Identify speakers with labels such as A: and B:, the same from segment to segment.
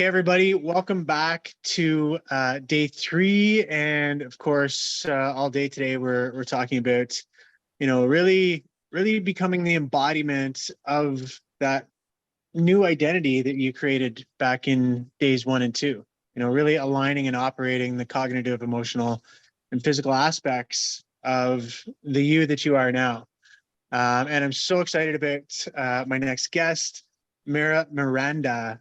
A: Okay, everybody, welcome back to day 3, and of course, all day today we're talking about, really becoming the embodiment of that new identity that you created back in days 1 and 2. Really aligning and operating the cognitive, emotional, and physical aspects of the you that you are now. And I'm so excited about my next guest, Maira Miranda.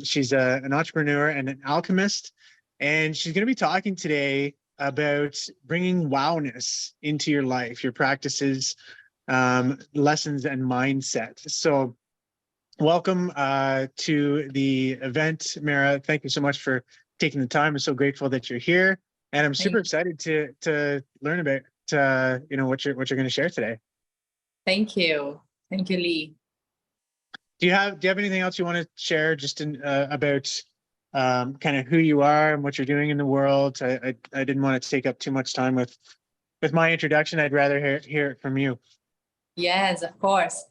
A: She's an entrepreneur and an alchemist, and she's going to be talking today about bringing WOWness into your life, your practices, lessons, and mindset. So welcome to the event, Maira. Thank you so much for taking the time. I'm so grateful that you're here, and I'm super excited to learn about what you're going to share today.
B: Thank you, Lee.
A: Do you have anything else you want to share just about kind of who you are and what you're doing in the world? I didn't want to take up too much time with my introduction. I'd rather hear it from you.
B: Yes, of course.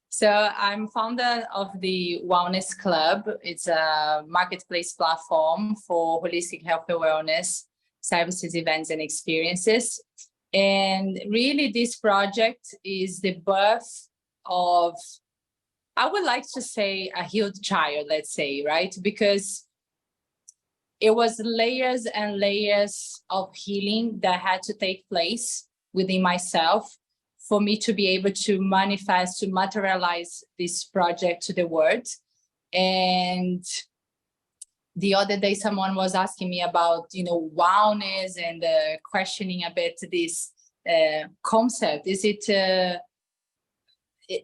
B: So I'm founder of the WOWness Club. It's a marketplace platform for holistic health and wellness services, events, and experiences. And really, this project is the birth of, I would like to say, a healed child, let's say, right? Because it was layers and layers of healing that had to take place within myself for me to be able to manifest, to materialize this project to the world. And the other day, someone was asking me about, WOWness and questioning a bit this concept.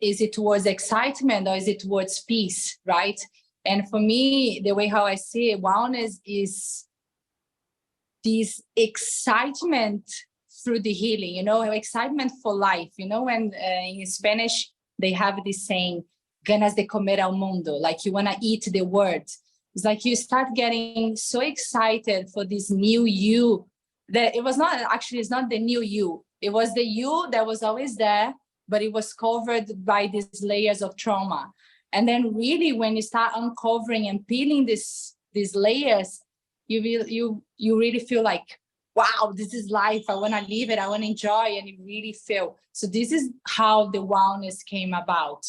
B: Is it towards excitement or is it towards peace, right? And for me, the way how I see it, WOWness is this excitement through the healing, excitement for life. When in Spanish, they have this saying, ganas de comer al mundo, like you want to eat the world. It's like you start getting so excited for this new you that it's not the new you. It was the you that was always there, but it was covered by these layers of trauma. And then really when you start uncovering and peeling these layers, you really feel like, wow, this is life. I want to live it. I want to enjoy, and you really feel. So this is how the WOWness came about,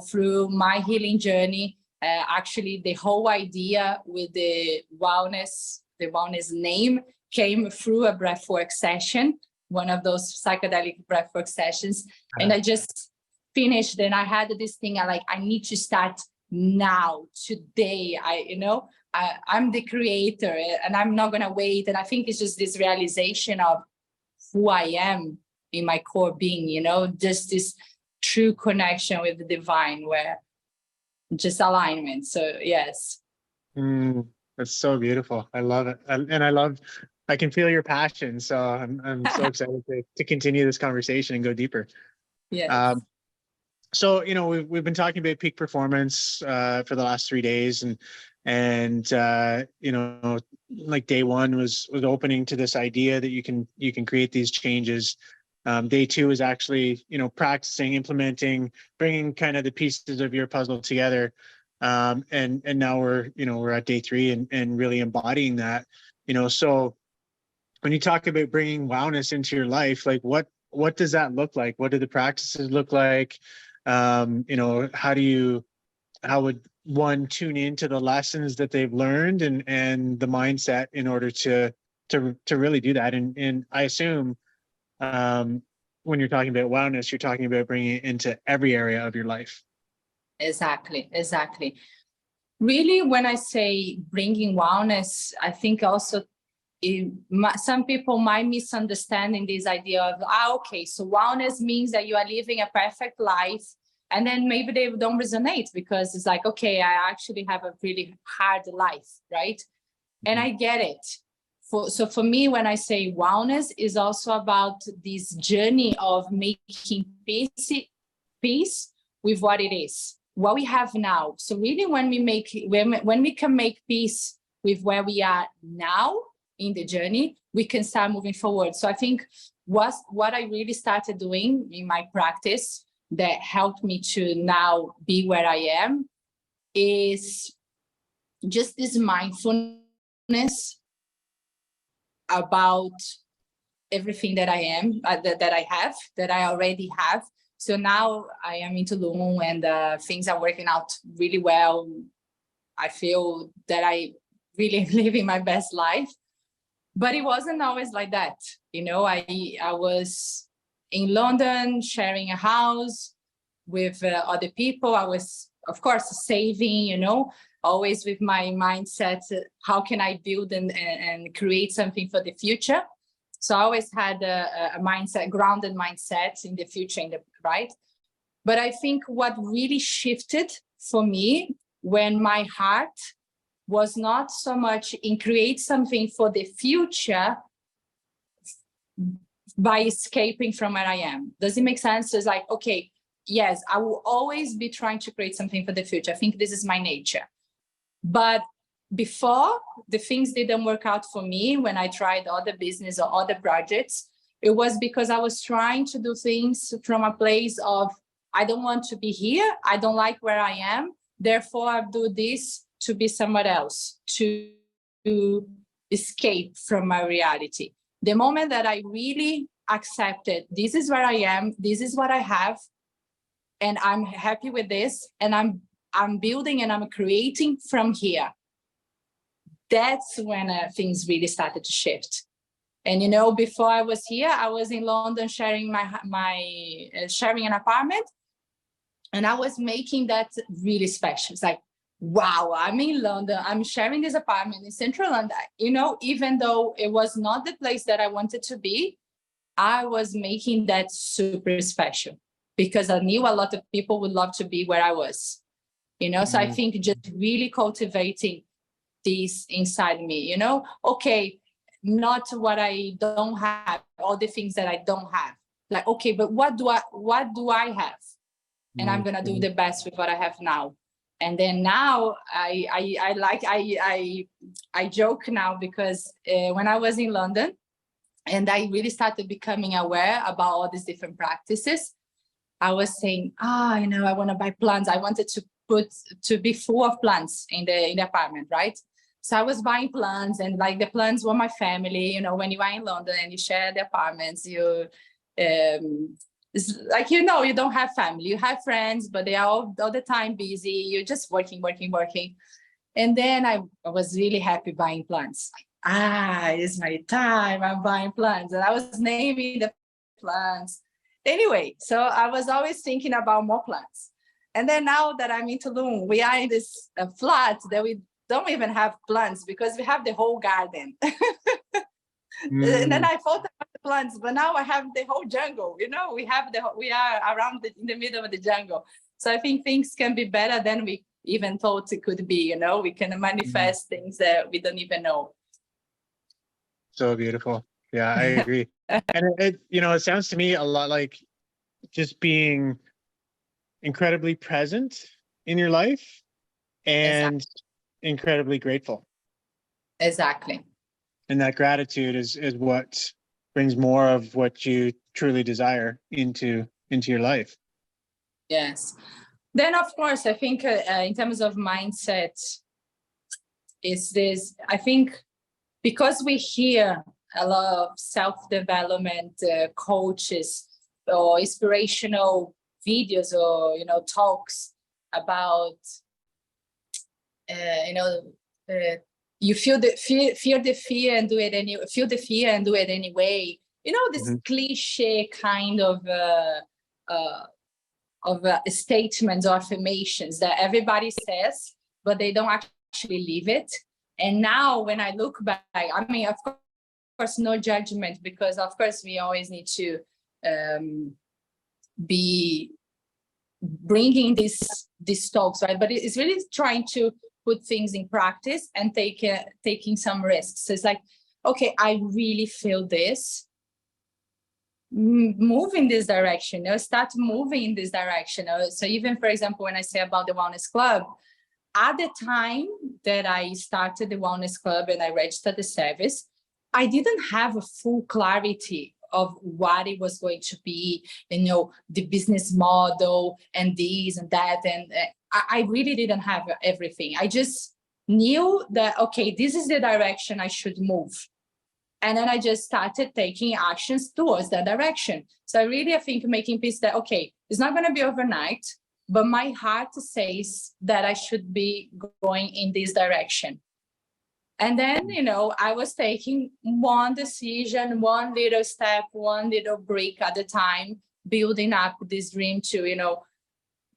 B: through my healing journey. Actually, the whole idea with the WOWness name came through a breathwork session, one of those psychedelic breathwork sessions. And I just finished, and I had this thing, I need to start now, today. I'm the creator, and I'm not going to wait. And I think it's just this realization of who I am in my core being, just this true connection with the divine, where just alignment. So yes.
A: That's so beautiful. I love it. I can feel your passion. So I'm so excited to continue this conversation and go deeper.
B: Yes.
A: So, we've been talking about peak performance for the last 3 days, and like day 1 was opening to this idea that you can create these changes. Day 2 is actually, practicing, implementing, bringing kind of the pieces of your puzzle together. And now we're at day 3 and really embodying that, so when you talk about bringing WOWness into your life, like what does that look like? What do the practices look like? How would one tune into the lessons that they've learned and the mindset in order to really do that? And I assume when you're talking about WOWness, you're talking about bringing it into every area of your life.
B: Exactly. Really, when I say bringing WOWness, I think also some people might misunderstand this idea of, okay, so WOWness means that you are living a perfect life. And then maybe they don't resonate because it's like, okay, I actually have a really hard life, right? And I get it. So for me, when I say WOWness, is also about this journey of making peace with what it is, what we have now. So really, when we can make peace with where we are now in the journey, we can start moving forward. So I think what I really started doing in my practice that helped me to now be where I am is just this mindfulness about everything that I am, that I already have. So now I am in Tulum, and things are working out really well. I feel that I really living my best life, but it wasn't always like that. You know, I was in London sharing a house with other people. I was, of course, saving, you know, always with my mindset, how can I build and create something for the future? So I always had a mindset, grounded mindset in the future, right? But I think what really shifted for me when my heart was not so much in create something for the future by escaping from where I am. Does it make sense? It's like, okay, yes, I will always be trying to create something for the future. I think this is my nature. But before, the things didn't work out for me when I tried other business or other projects. It was because I was trying to do things from a place of, I don't want to be here. I don't like where I am. Therefore, I do this to be somewhere else, to escape from my reality. The moment that I really accepted, this is where I am, this is what I have, and I'm happy with this, and I'm building and I'm creating from here. That's when things really started to shift. And you know, before I was here, I was in London sharing sharing an apartment, and I was making that really special. It's like, wow, I'm in London, I'm sharing this apartment in central London. You know, even though it was not the place that I wanted to be, I was making that super special because I knew a lot of people would love to be where I was. You know, so I think just really cultivating this inside me, you know, okay, not what I don't have, all the things that I don't have. Like, okay, but what do I have? And I'm gonna do the best with what I have now. And then now I joke now because when I was in London and I really started becoming aware about all these different practices, I was saying, you know, I want to buy plants. I wanted to be full of plants in the apartment, right? So I was buying plants, and like the plants were my family. You know, when you are in London and you share the apartments, it's like, you know, you don't have family, you have friends, but they are all the time busy. You're just working. And then I was really happy buying plants. It's my time, I'm buying plants. And I was naming the plants. Anyway, so I was always thinking about more plants. And then now that I'm in Tulum, we are in this flat that we don't even have plants because we have the whole garden. And then I thought about the plants, but now I have the whole jungle. You know, we are around in the middle of the jungle. So I think things can be better than we even thought it could be. You know, we can manifest things that we don't even know.
A: So beautiful. Yeah, I agree. And it, you know, it sounds to me a lot like just being incredibly present in your life and incredibly grateful.
B: Exactly.
A: And that gratitude is what brings more of what you truly desire into your life.
B: Yes. Then, of course, I think in terms of mindset, is this, I think, because we hear a lot of self-development coaches or inspirational videos or, you know, talks about, you feel the fear and do it anyway. You know, this cliche kind of statements or affirmations that everybody says, but they don't actually live it. And now when I look back, I mean, of course, no judgment, because of course we always need to be bringing these talks, right? But it's really trying to put things in practice and taking some risks. So it's like, okay, I really feel this. Move in this direction, start moving in this direction. So even, for example, when I say about the WOWness Club, at the time that I started the WOWness Club and I registered the service, I didn't have a full clarity of what it was going to be, you know, the business model and this and that. And I really didn't have everything. I just knew that, okay, this is the direction I should move. And then I just started taking actions towards that direction. So I think making peace that, okay, it's not going to be overnight, but my heart says that I should be going in this direction. And then, you know, I was taking one decision, one little step, one little brick at a time, building up this dream to, you know,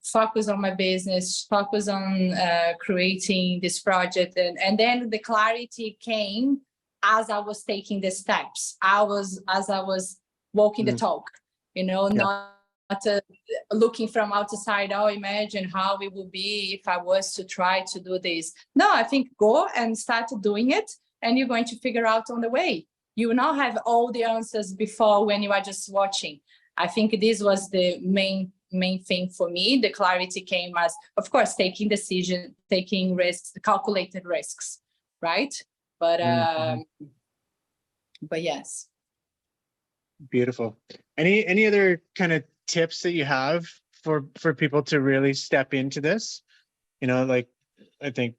B: focus on my business, focus on creating this project. And then the clarity came as I was taking the steps. As I was walking the talk, you know, not looking from outside, oh, imagine how it would be if I was to try to do this. No, I think go and start doing it, and you're going to figure out on the way. You will not have all the answers before when you are just watching. I think this was the main thing for me. The clarity came as, of course, taking decision, taking risks, calculated risks, right? But yes.
A: Beautiful. Any other kind of tips that you have for people to really step into this? You know, like, I think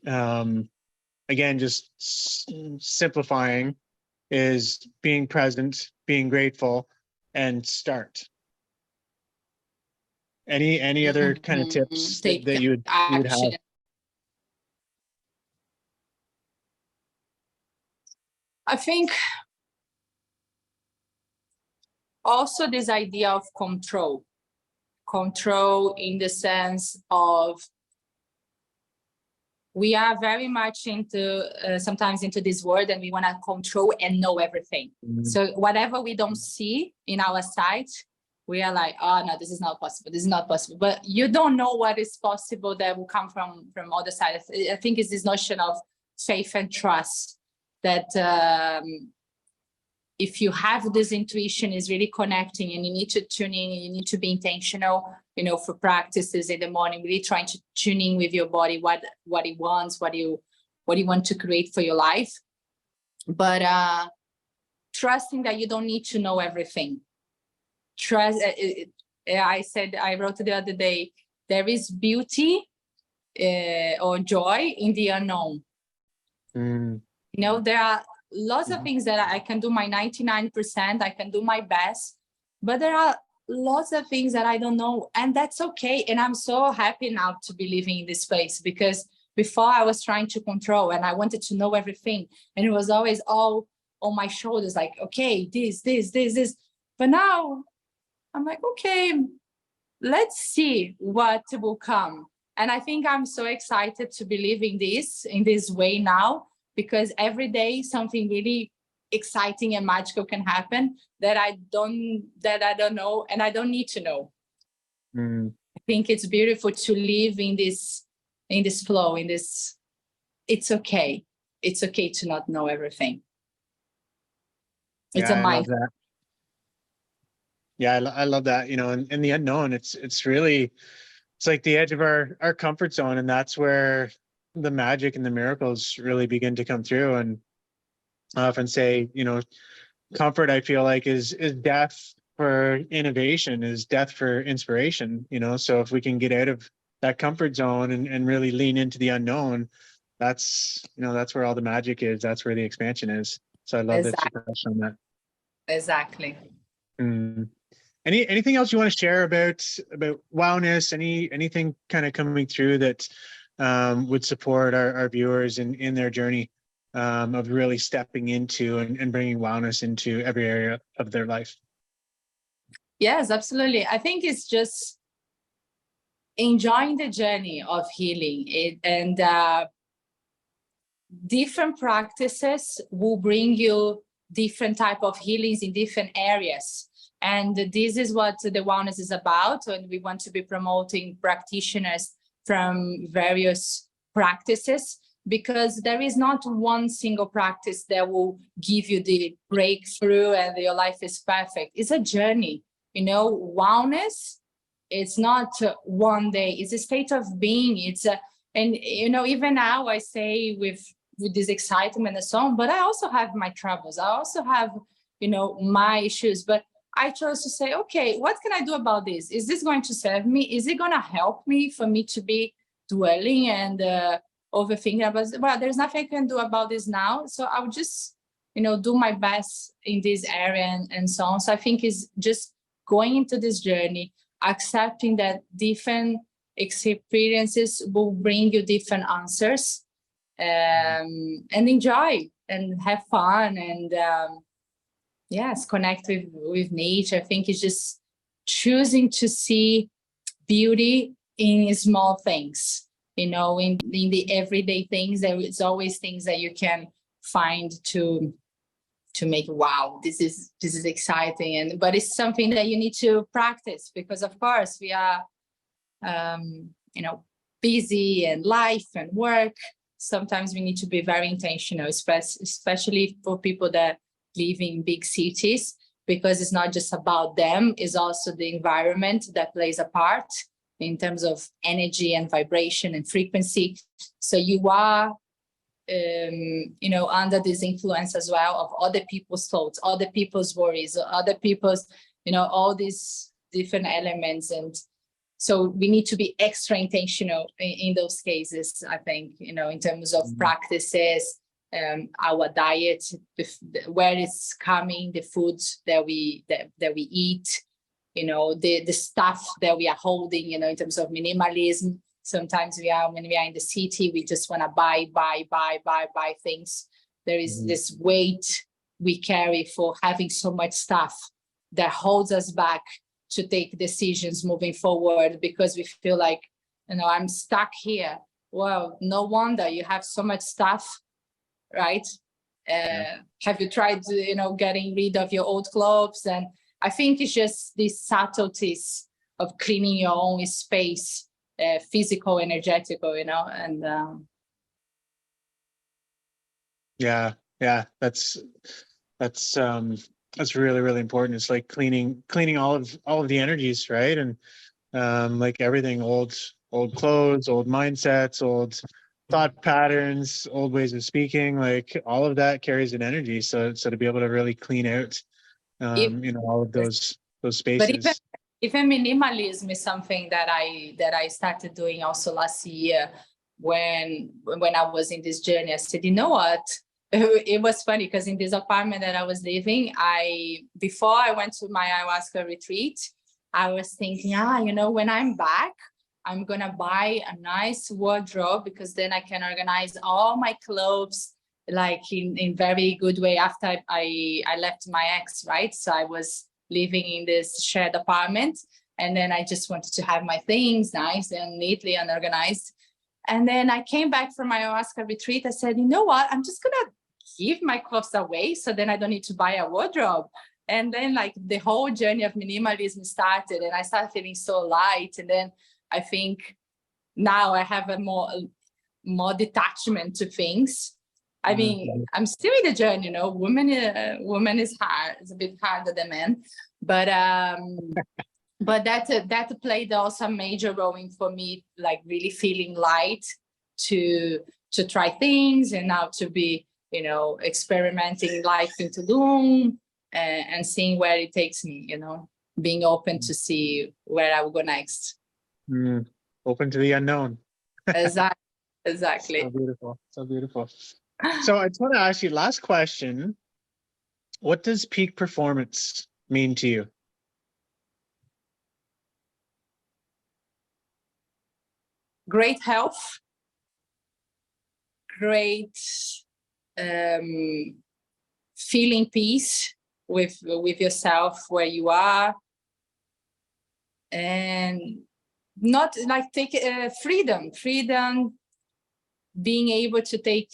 A: again, just simplifying is being present, being grateful, and start. Any other kind of tips that you would have?
B: I think also this idea of control in the sense of we are very much into sometimes into this world, and we want to control and know everything. So whatever we don't see in our sight, we are like, oh no, this is not possible, this is not possible. But you don't know what is possible that will come from other side. I think it's this notion of faith and trust that if you have this intuition is really connecting, and you need to tune in, and you need to be intentional, you know, for practices in the morning, really trying to tune in with your body, what it wants, what you want to create for your life. But trusting that you don't need to know everything. Trust, I wrote the other day, there is beauty or joy in the unknown. You know, there are lots of things that I can do my 99%, I can do my best, but there are lots of things that I don't know, and that's okay. And I'm so happy now to be living in this space, because before I was trying to control and I wanted to know everything, and it was always all on my shoulders, like, okay, this. But now I'm like, okay, let's see what will come. And I think I'm so excited to be living this in this way now, because every day something really exciting and magical can happen that I don't know, and I don't need to know. I think it's beautiful to live in this flow, in this. It's okay. It's okay to not know everything. It's a mind.
A: I love that. Yeah, I love that. You know, in the unknown, it's really, it's like the edge of our comfort zone, and that's where the magic and the miracles really begin to come through. And I often say, you know, comfort, I feel like, is death for innovation, is death for inspiration, you know. So if we can get out of that comfort zone and really lean into the unknown, that's, you know, that's where all the magic is, that's where the expansion is. So I love that you touched on that.
B: Exactly.
A: Anything else you want to share about WOWness? Anything kind of coming through that would support our viewers in their journey of really stepping into and bringing WOWness into every area of their life?
B: Yes, absolutely. I think it's just enjoying the journey of healing, and different practices will bring you different type of healings in different areas. And this is what the WOWness is about. And we want to be promoting practitioners from various practices, because there is not one single practice that will give you the breakthrough and your life is perfect. It's a journey. You know, WOWness, it's not one day, it's a state of being. And you know, even now I say with this excitement and so on, but I also have my troubles. I also have, you know, my issues, but I chose to say, okay, what can I do about this? Is this going to serve me? Is it going to help me for me to be dwelling and overthinking about, well, there's nothing I can do about this now, so I would just, you know, do my best in this area and so on. So I think it's just going into this journey, accepting that different experiences will bring you different answers, and enjoy and have fun, and yes, connect with nature. I think it's just choosing to see beauty in small things, you know, in the everyday things. There is always things that you can find to make, wow, this is exciting. And but it's something that you need to practice, because of course we are you know, busy, and life and work. Sometimes we need to be very intentional, especially for people that live in big cities, because it's not just about them, it's also the environment that plays a part in terms of energy and vibration and frequency. So you are you know, under this influence as well of other people's thoughts, other people's worries, other people's, you know, all these different elements. And so we need to be extra intentional in those cases, I think, you know, in terms of practices, our diet, where it's coming, the foods that we eat, you know, the stuff that we are holding, you know, in terms of minimalism. Sometimes when we are in the city, we just want to buy things. There is this weight we carry for having so much stuff that holds us back to take decisions moving forward, because we feel like, you know, I'm stuck here. Well, no wonder you have so much stuff, right? Have you tried, you know, getting rid of your old clothes? And I think it's just these subtleties of cleaning your own space, physical, energetical, you know, and
A: Yeah, that's really, really important. It's like cleaning all of the energies, right? And like everything, old clothes, old mindsets, old thought patterns, old ways of speaking, like all of that carries an energy. So to be able to really clean out you know, all of those spaces.
B: But even minimalism is something that I started doing also last year when I was in this journey. I said, you know what? It was funny because in this apartment that I was living, before I went to my ayahuasca retreat, I was thinking, you know, when I'm back, I'm gonna buy a nice wardrobe, because then I can organize all my clothes like in very good way after I left my ex, right? So I was living in this shared apartment, and then I just wanted to have my things nice and neatly and organized. And then I came back from my ayahuasca retreat. I said, you know what? I'm just gonna give my clothes away, so then I don't need to buy a wardrobe. And then like the whole journey of minimalism started, and I started feeling so light. And then I think now I have a more detachment to things. I mean, I'm still in the journey, you know. Woman is hard. It's a bit harder than men, but that played also a major role in for me, like really feeling light to try things, and now to be, you know, experimenting life into Tulum, and seeing where it takes me, you know, being open to see where I will go next.
A: Open to the unknown.
B: Exactly.
A: So beautiful. So beautiful. So I just want to ask you, last question. What does peak performance mean to you?
B: Great health, great feeling peace with yourself where you are, and not like take freedom, being able to take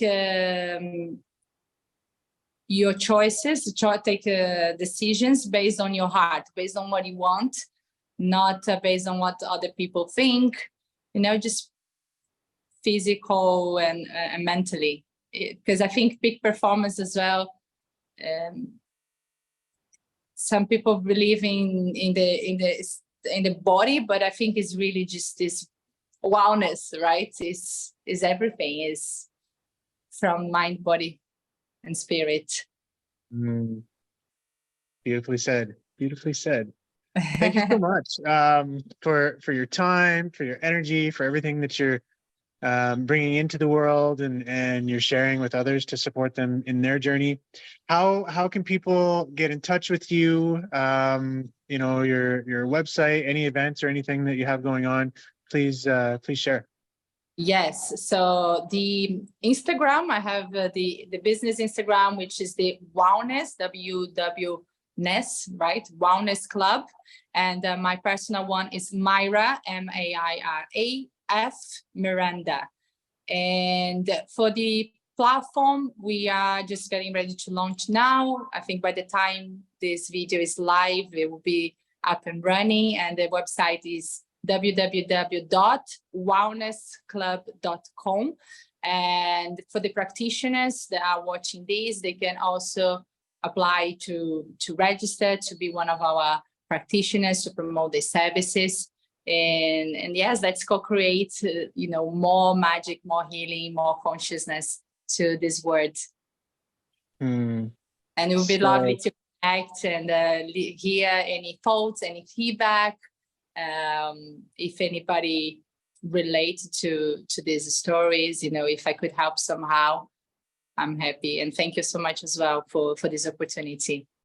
B: your choices, take decisions based on your heart, based on what you want, not based on what other people think, you know, just physical and mentally. Because I think peak performance as well, some people believe in the body, but I think it's really just this WOWness, right? Is everything, is from mind, body, and spirit.
A: Beautifully said. Beautifully said. Thank you so much for your time, for your energy, for everything that you're bringing into the world, and you're sharing with others to support them in their journey. How can people get in touch with you? You know, your website, any events or anything that you have going on, please share.
B: Yes. So the Instagram, I have the business Instagram, which is the WOWness, WOWness, right? WOWness Club. And my personal one is Maira, Miranda. And for the platform, we are just getting ready to launch now. I think by the time this video is live, it will be up and running. And the website is www.wownessclub.com. And for the practitioners that are watching this, they can also apply to register to be one of our practitioners to promote their services. And yes, let's co-create, you know, more magic, more healing, more consciousness to this world. And it would be lovely to connect and hear any thoughts, any feedback. If anybody relates to these stories, you know, if I could help somehow, I'm happy. And thank you so much as well for this opportunity.